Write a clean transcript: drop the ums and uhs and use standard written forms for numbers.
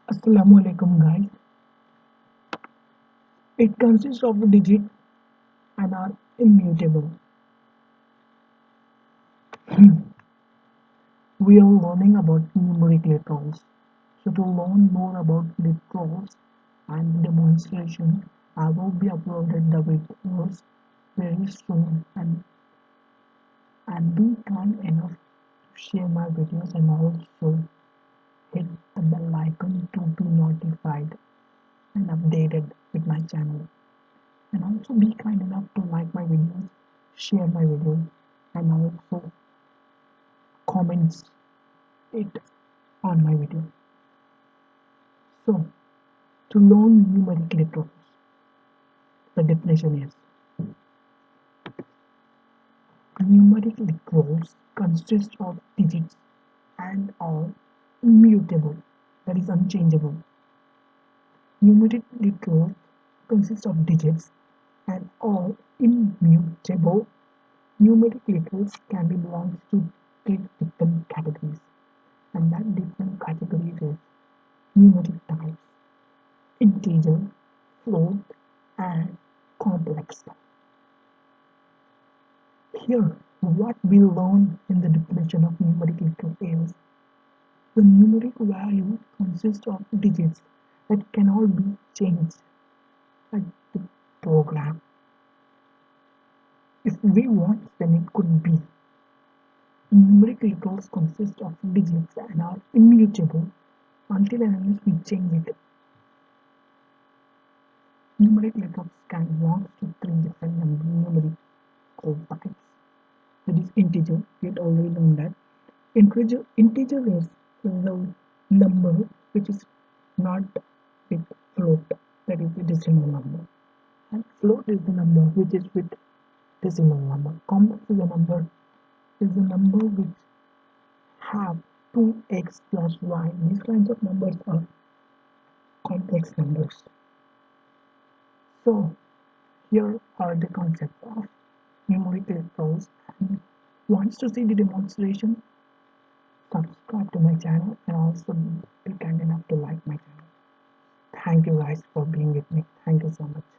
Aasalamualaikum guys. It consists of a digit and are immutable. We are learning about numeric literals. So to learn more about literals and demonstration, I will be uploaded the videos very soon and be kind enough to share my videos and also hit the bell icon to be notified and updated with my channel. And also be kind enough to like my videos, share my videos, and also comments it on my video. So, to learn numeric literals, the definition is numeric literals consist of digits and are immutable, that is unchangeable. Numeric literals consist of digits and are immutable. Numeric literals can be belongs to three different categories, and that different categories is numeric types, integer, float, and complex. Here, what we learn in the definition of numeric literal is the numeric value consists of digits that cannot be changed by the program. If we want, then it could be. Numeric literals consist of digits and are immutable until and unless we change it. Numeric literals can belong to three different numerical types. That is integer. We had already known that. Integer is the number which is not with float, that is the decimal number. And float is the number which is with decimal number. Complex is the number which have 2x plus y. These kinds of numbers are complex numbers. So here are the concepts of numeric literals. And wants to see the demonstration, subscribe to my channel and also be kind enough to like my channel. Thank you guys for being with me. Thank you so much.